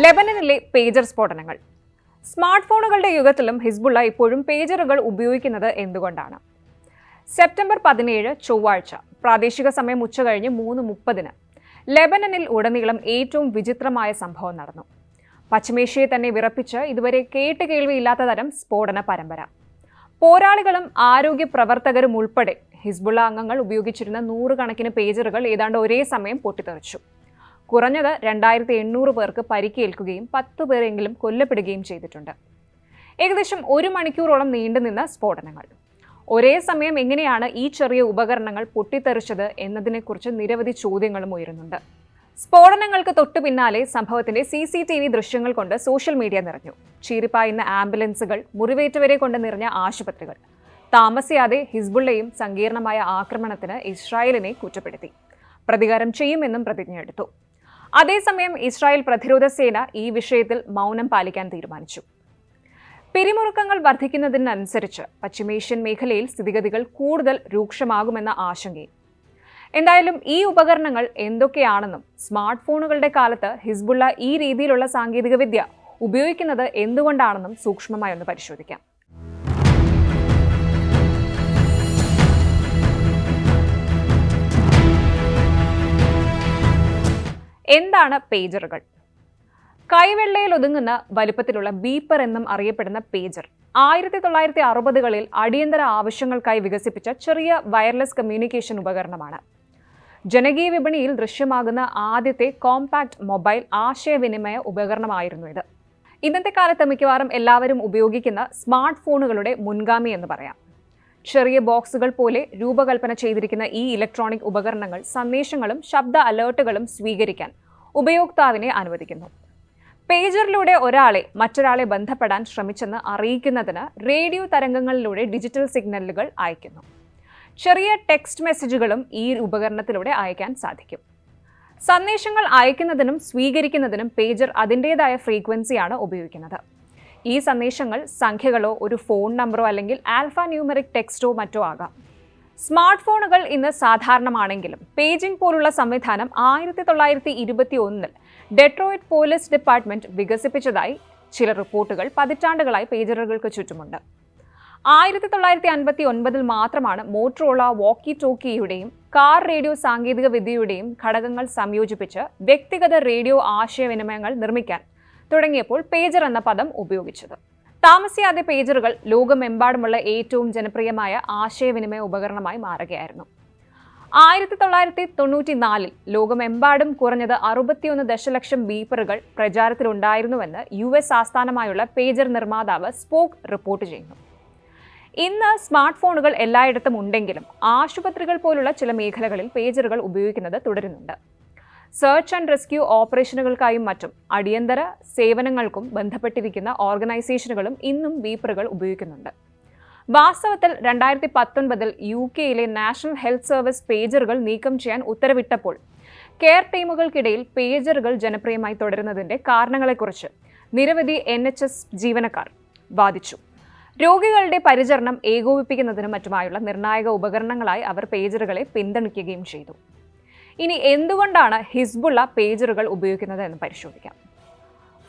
ലെബനനിലെ pager സ്ഫോടനങ്ങൾ. Smart ഫോണുകളുടെ യുഗത്തിലും Hezbollah ഇപ്പോഴും പേജറുകൾ ഉപയോഗിക്കുന്നത് എന്തുകൊണ്ടാണ്? സെപ്റ്റംബർ 17 ചൊവ്വാഴ്ച പ്രാദേശിക സമയം ഉച്ചകഴിഞ്ഞ് 3:30 ലെബനനിൽ ഉടനീളം ഏറ്റവും വിചിത്രമായ സംഭവം നടന്നു. പശ്ചിമേഷ്യയെ തന്നെ വിറപ്പിച്ച് ഇതുവരെ കേട്ടുകേൾവിയില്ലാത്ത തരം സ്ഫോടന പരമ്പര. പോരാളികളും ആരോഗ്യ പ്രവർത്തകരും ഉൾപ്പെടെ ഹിസ്ബുള്ള അംഗങ്ങൾ ഉപയോഗിച്ചിരുന്ന നൂറുകണക്കിന് പേജറുകൾ ഏതാണ്ട് ഒരേ സമയം പൊട്ടിത്തെറിച്ചു. കുറഞ്ഞത് 2800 പേർക്ക് പരിക്കേൽക്കുകയും 10 പേരെങ്കിലും കൊല്ലപ്പെടുകയും ചെയ്തിട്ടുണ്ട്. ഏകദേശം 1 മണിക്കൂറോളം നീണ്ടുനിന്ന സ്ഫോടനങ്ങൾ. ഒരേ സമയം എങ്ങനെയാണ് ഈ ചെറിയ ഉപകരണങ്ങൾ പൊട്ടിത്തെറിച്ചത് എന്നതിനെക്കുറിച്ച് നിരവധി ചോദ്യങ്ങളും ഉയരുന്നുണ്ട്. സ്ഫോടനങ്ങൾക്ക് തൊട്ടു പിന്നാലെ സംഭവത്തിന്റെ CCTV ദൃശ്യങ്ങൾ കൊണ്ട് സോഷ്യൽ മീഡിയ നിറഞ്ഞു. ചീറിപ്പായുന്ന ആംബുലൻസുകൾ, മുറിവേറ്റവരെ കൊണ്ട് നിറഞ്ഞ ആശുപത്രികൾ. താമസിയാതെ ഹിസ്ബുള്ളയും സങ്കീർണമായ ആക്രമണത്തിന് ഇസ്രായേലിനെ കുറ്റപ്പെടുത്തി. പ്രതികാരം ചെയ്യുമെന്നും പ്രതിജ്ഞയെടുത്തു. അതേസമയം ഇസ്രായേൽ പ്രതിരോധ സേന ഈ വിഷയത്തിൽ മൗനം പാലിക്കാൻ തീരുമാനിച്ചു. പിരിമുറുക്കങ്ങൾ വർദ്ധിക്കുന്നതിനനുസരിച്ച് പശ്ചിമേഷ്യൻ മേഖലയിൽ സ്ഥിതിഗതികൾ കൂടുതൽ രൂക്ഷമാകുമെന്ന ആശങ്കയും. എന്തായാലും ഈ ഉപകരണങ്ങൾ എന്തൊക്കെയാണെന്നും സ്മാർട്ട് ഫോണുകളുടെ കാലത്ത് ഹിസ്ബുള്ള ഈ രീതിയിലുള്ള സാങ്കേതികവിദ്യ ഉപയോഗിക്കുന്നത് എന്തുകൊണ്ടാണെന്നും സൂക്ഷ്മമായി ഒന്ന് പരിശോധിക്കാം. എന്താണ് പേജറുകൾ? കൈവെള്ളയിൽ ഒതുങ്ങുന്ന വലുപ്പത്തിലുള്ള ബീപ്പർ എന്നും അറിയപ്പെടുന്ന പേജർ 1960കളിൽ അടിയന്തര ആവശ്യങ്ങൾക്കായി വികസിപ്പിച്ച ചെറിയ വയർലെസ് കമ്മ്യൂണിക്കേഷൻ ഉപകരണമാണ്. ജനകീയ വിപണിയിൽ ദൃശ്യമാകുന്ന ആദ്യത്തെ കോമ്പാക്ട് മൊബൈൽ ആശയവിനിമയ ഉപകരണമായിരുന്നു ഇത്. ഇന്നത്തെ കാലത്ത് മിക്കവാറും എല്ലാവരും ഉപയോഗിക്കുന്ന സ്മാർട്ട് ഫോണുകളുടെ മുൻഗാമി എന്ന് പറയാം. ചെറിയ ബോക്സുകൾ പോലെ രൂപകൽപ്പന ചെയ്തിരിക്കുന്ന ഈ ഇലക്ട്രോണിക് ഉപകരണങ്ങൾ സന്ദേശങ്ങളും ശബ്ദ അലേർട്ടുകളും സ്വീകരിക്കാൻ ഉപയോക്താവിനെ അനുവദിക്കുന്നു. പേജറിലൂടെ മറ്റൊരാളെ ബന്ധപ്പെടാൻ ശ്രമിച്ചെന്ന് അറിയിക്കുന്നതിന് റേഡിയോ തരംഗങ്ങളിലൂടെ ഡിജിറ്റൽ സിഗ്നലുകൾ അയക്കുന്നു. ചെറിയ ടെക്സ്റ്റ് മെസ്സേജുകളും ഈ ഉപകരണത്തിലൂടെ അയക്കാൻ സാധിക്കും. സന്ദേശങ്ങൾ അയക്കുന്നതിനും സ്വീകരിക്കുന്നതിനും പേജർ അതിൻ്റെതായ ഫ്രീക്വൻസിയാണ് ഉപയോഗിക്കുന്നത്. ഈ സന്ദേശങ്ങൾ സംഖ്യകളോ ഒരു ഫോൺ നമ്പറോ അല്ലെങ്കിൽ ആൽഫ ന്യൂമറിക് ടെക്സ്റ്റോ മറ്റോ ആകാം. സ്മാർട്ട് ഫോണുകൾ ഇന്ന് സാധാരണമാണെങ്കിലും പേജിംഗ് പോലുള്ള സംവിധാനം 1921 ഡെട്രോയിറ്റ് പോലീസ് ഡിപ്പാർട്ട്മെന്റ് വികസിപ്പിച്ചതായി ചില റിപ്പോർട്ടുകൾ പതിറ്റാണ്ടുകളായി പേജറുകൾക്ക് ചുറ്റുമുണ്ട്. 1959 മാത്രമാണ് മോട്ടറോള വോക്കി ടോക്കിയുടെയും കാർ റേഡിയോ സാങ്കേതിക വിദ്യയുടെയും ഘടകങ്ങൾ സംയോജിപ്പിച്ച് വ്യക്തിഗത റേഡിയോ ആശയവിനിമയങ്ങൾ നിർമ്മിക്കാൻ തുടങ്ങിയപ്പോൾ പേജർ എന്ന പദം ഉപയോഗിച്ചത്. താമസിയാതെ പേജറുകൾ ലോകമെമ്പാടുമുള്ള ഏറ്റവും ജനപ്രിയമായ ആശയവിനിമയ ഉപകരണമായി മാറുകയായിരുന്നു. 1994 ലോകമെമ്പാടും കുറഞ്ഞത് 61 ദശലക്ഷം ബീപ്പറുകൾ പ്രചാരത്തിലുണ്ടായിരുന്നുവെന്ന് US ആസ്ഥാനമായുള്ള പേജർ നിർമ്മാതാവ് സ്പോക്ക് റിപ്പോർട്ട് ചെയ്യുന്നു. ഇന്ന് സ്മാർട്ട് ഫോണുകൾ എല്ലായിടത്തും ഉണ്ടെങ്കിലും ആശുപത്രികൾ പോലുള്ള ചില മേഖലകളിൽ പേജറുകൾ ഉപയോഗിക്കുന്നത് തുടരുന്നുണ്ട്. സെർച്ച് ആൻഡ് റെസ്ക്യൂ ഓപ്പറേഷനുകൾക്കായും മറ്റും അടിയന്തര സേവനങ്ങൾക്കും ബന്ധപ്പെട്ടിരിക്കുന്ന ഓർഗനൈസേഷനുകളും ഇന്നും ബീപ്പറുകൾ ഉപയോഗിക്കുന്നുണ്ട്. വാസ്തവത്തിൽ 2019 UK നാഷണൽ ഹെൽത്ത് സർവീസ് പേജറുകൾ നീക്കം ചെയ്യാൻ ഉത്തരവിട്ടപ്പോൾ കെയർ ടീമുകൾക്കിടയിൽ പേജറുകൾ ജനപ്രിയമായി തുടരുന്നതിന്റെ കാരണങ്ങളെക്കുറിച്ച് നിരവധി NHS ജീവനക്കാർ വാദിച്ചു. രോഗികളുടെ പരിചരണം ഏകോപിപ്പിക്കുന്നതിനും മറ്റുമായുള്ള നിർണായക ഉപകരണങ്ങളായി അവർ പേജറുകളെ പിന്തുണയ്ക്കുകയും ചെയ്തു. ഇനി എന്തുകൊണ്ടാണ് ഹിസ്ബുള്ള പേജറുകൾ ഉപയോഗിക്കുന്നത് എന്ന് പരിശോധിക്കാം.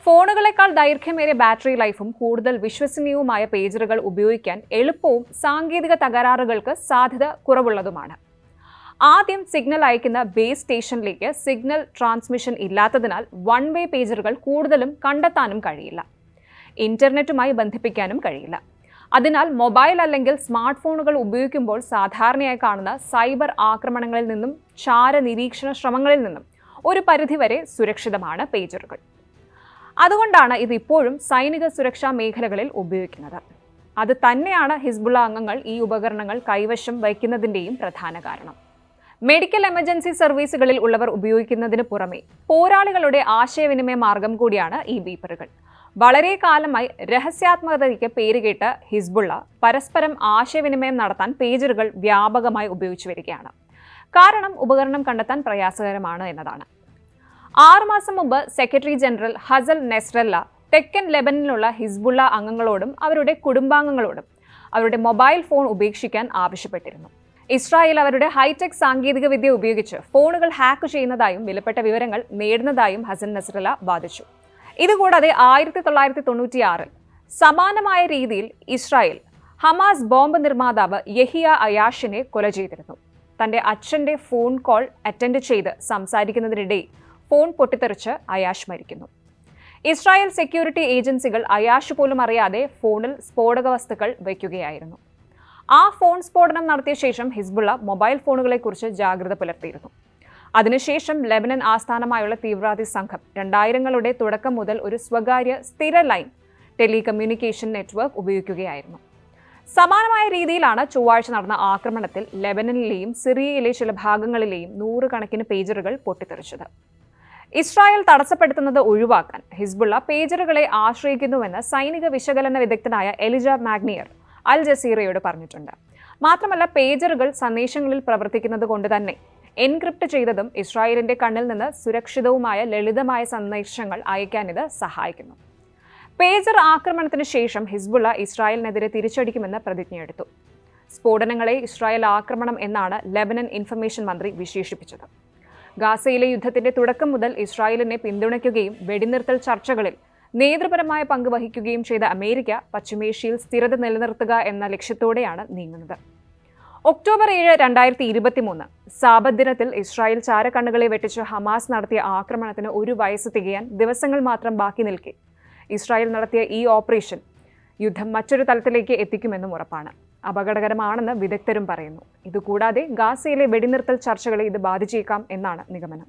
ഫോണുകളെക്കാൾ ദൈർഘ്യമേറിയ ബാറ്ററി ലൈഫും കൂടുതൽ വിശ്വസനീയവുമായ പേജറുകൾ ഉപയോഗിക്കാൻ എളുപ്പവും സാങ്കേതിക തകരാറുകൾക്ക് സാധ്യത കുറവുള്ളതുമാണ്. ആദ്യം സിഗ്നൽ അയക്കുന്ന ബേസ് സ്റ്റേഷനിലേക്ക് സിഗ്നൽ ട്രാൻസ്മിഷൻ ഇല്ലാത്തതിനാൽ വൺ വേ പേജറുകൾ കൂടുതലും കണ്ടെത്താനും കഴിയില്ല. ഇന്റർനെറ്റുമായി ബന്ധിപ്പിക്കാനും കഴിയില്ല. അതിനാൽ മൊബൈൽ അല്ലെങ്കിൽ സ്മാർട്ട് ഫോണുകൾ ഉപയോഗിക്കുമ്പോൾ സാധാരണയായി കാണുന്ന സൈബർ ആക്രമണങ്ങളിൽ നിന്നും ചാരനിരീക്ഷണ ശ്രമങ്ങളിൽ നിന്നും ഒരു പരിധിവരെ സുരക്ഷിതമാണ് പേജറുകൾ. അതുകൊണ്ടാണ് ഇത് ഇപ്പോഴും സൈനിക സുരക്ഷാ മേഖലകളിൽ ഉപയോഗിക്കുന്നത്. അത് തന്നെയാണ് ഹിസ്ബുള്ള അംഗങ്ങൾ ഈ ഉപകരണങ്ങൾ കൈവശം വയ്ക്കുന്നതിൻ്റെയും പ്രധാന കാരണം. മെഡിക്കൽ എമർജൻസി സർവീസുകളിൽ ഉള്ളവർ ഉപയോഗിക്കുന്നതിന് പുറമെ പോരാളികളുടെ ആശയവിനിമയ മാർഗം കൂടിയാണ് ഈ ബീപ്പറുകൾ. വളരെ കാലമായി രഹസ്യാത്മകതയ്ക്ക് പേരുകേട്ട ഹിസ്ബുള്ള പരസ്പരം ആശയവിനിമയം നടത്താൻ പേജറുകൾ വ്യാപകമായി ഉപയോഗിച്ചു വരികയാണ്. കാരണം ഉപകരണം കണ്ടെത്താൻ പ്രയാസകരമാണ് എന്നതാണ്. 6 മാസം മുമ്പ് സെക്രട്ടറി ജനറൽ ഹസൽ നെസ്രല്ല തെക്കൻ ലെബനനിലുള്ള ഹിസ്ബുള്ള അംഗങ്ങളോടും അവരുടെ കുടുംബാംഗങ്ങളോടും അവരുടെ മൊബൈൽ ഫോൺ ഉപേക്ഷിക്കാൻ ആവശ്യപ്പെട്ടിരുന്നു. ഇസ്രായേൽ അവരുടെ ഹൈടെക് സാങ്കേതികവിദ്യ ഉപയോഗിച്ച് ഫോണുകൾ ഹാക്ക് ചെയ്യുന്നതായും വിലപ്പെട്ട വിവരങ്ങൾ നേടുന്നതായും ഹസൻ നസ്രല്ല വാദിച്ചു. ഇതുകൂടാതെ 1996 സമാനമായ രീതിയിൽ ഇസ്രായേൽ ഹമാസ് ബോംബ് നിർമ്മാതാവ് യഹിയ അയാഷിനെ കൊല ചെയ്തിരുന്നു. തന്റെ അച്ഛന്റെ ഫോൺ കോൾ അറ്റൻഡ് ചെയ്ത് സംസാരിക്കുന്നതിനിടെ ഫോൺ പൊട്ടിത്തെറിച്ച് അയാഷ് മരിക്കുന്നു. ഇസ്രായേൽ സെക്യൂരിറ്റി ഏജൻസികൾ അയാഷ് പോലും അറിയാതെ ഫോണിൽ സ്ഫോടക വസ്തുക്കൾ വയ്ക്കുകയായിരുന്നു. ആ ഫോൺ സ്ഫോടനം നടത്തിയ ശേഷം ഹിസ്ബുള്ള മൊബൈൽ ഫോണുകളെക്കുറിച്ച് ജാഗ്രത പുലർത്തിയിരുന്നു. അതിനുശേഷം ലെബനൻ ആസ്ഥാനമായുള്ള തീവ്രവാദി സംഘം 2000കളുടെ തുടക്കം മുതൽ ഒരു സ്വകാര്യ സ്ഥിര ലൈൻ ടെലികമ്മ്യൂണിക്കേഷൻ നെറ്റ്വർക്ക് ഉപയോഗിക്കുകയായിരുന്നു. സമാനമായ രീതിയിലാണ് ചൊവ്വാഴ്ച നടന്ന ആക്രമണത്തിൽ ലെബനനിലെയും സിറിയയിലെ ചില ഭാഗങ്ങളിലെയും 100 കണക്കിന് പേജറുകൾ പൊട്ടിത്തെറിച്ചത്. ഇസ്രായേൽ തടസ്സപ്പെടുത്തുന്നത് ഒഴിവാക്കാൻ ഹിസ്ബുള്ള പേജറുകളെ ആശ്രയിക്കുന്നുവെന്ന് സൈനിക വിശകലന വിദഗ്ധനായ എലിജ മാഗ്നിയർ അൽ ജസീറയോട് പറഞ്ഞിട്ടുണ്ട്. മാത്രമല്ല, പേജറുകൾ സന്ദേശങ്ങളിൽ പ്രവർത്തിക്കുന്നത് കൊണ്ട് തന്നെ എൻക്രിപ്റ്റ് ചെയ്തതും ഇസ്രായേലിന്റെ കണ്ണിൽ നിന്ന് സുരക്ഷിതവുമായ ലളിതമായ സന്ദേശങ്ങൾ അയക്കാൻ ഇത് സഹായിക്കുന്നു. പേജർ ആക്രമണത്തിന് ശേഷം ഹിസ്ബുള്ള ഇസ്രായേലിനെതിരെ തിരിച്ചടിക്കുമെന്ന് പ്രതിജ്ഞയെടുത്തു. സ്ഫോടനങ്ങളെ ഇസ്രായേൽ ആക്രമണം എന്നാണ് ലെബനൻ ഇൻഫർമേഷൻ മന്ത്രി വിശേഷിപ്പിച്ചത്. ഗാസയിലെ യുദ്ധത്തിന്റെ തുടക്കം മുതൽ ഇസ്രായേലിനെ പിന്തുണയ്ക്കുകയും വെടിനിർത്തൽ ചർച്ചകളിൽ നേതൃപരമായ പങ്ക് വഹിക്കുകയും ചെയ്ത അമേരിക്ക പശ്ചിമേഷ്യയിൽ സ്ഥിരത നിലനിർത്തുക എന്ന ലക്ഷ്യത്തോടെയാണ് നീങ്ങുന്നത്. ഒക്ടോബർ 7, 2023 സാബത്ത് ദിനത്തിൽ ഇസ്രായേൽ ചാരക്കണ്ണുകളെ വെട്ടിച്ച് ഹമാസ് നടത്തിയ ആക്രമണത്തിന് 1 വയസ്സ് തികയാൻ ദിവസങ്ങൾ മാത്രം ബാക്കി നിൽക്കെ ഇസ്രായേൽ നടത്തിയ ഈ ഓപ്പറേഷൻ യുദ്ധം മറ്റൊരു തലത്തിലേക്ക് എത്തിക്കുമെന്നും ഉറപ്പാണ്. അപകടകരമാണെന്ന് വിദഗ്ധരും പറയുന്നു. ഇതുകൂടാതെ ഗാസയിലെ വെടിനിർത്തൽ ചർച്ചകളെ ഇത് ബാധിച്ചേക്കാം എന്നാണ് നിഗമനം.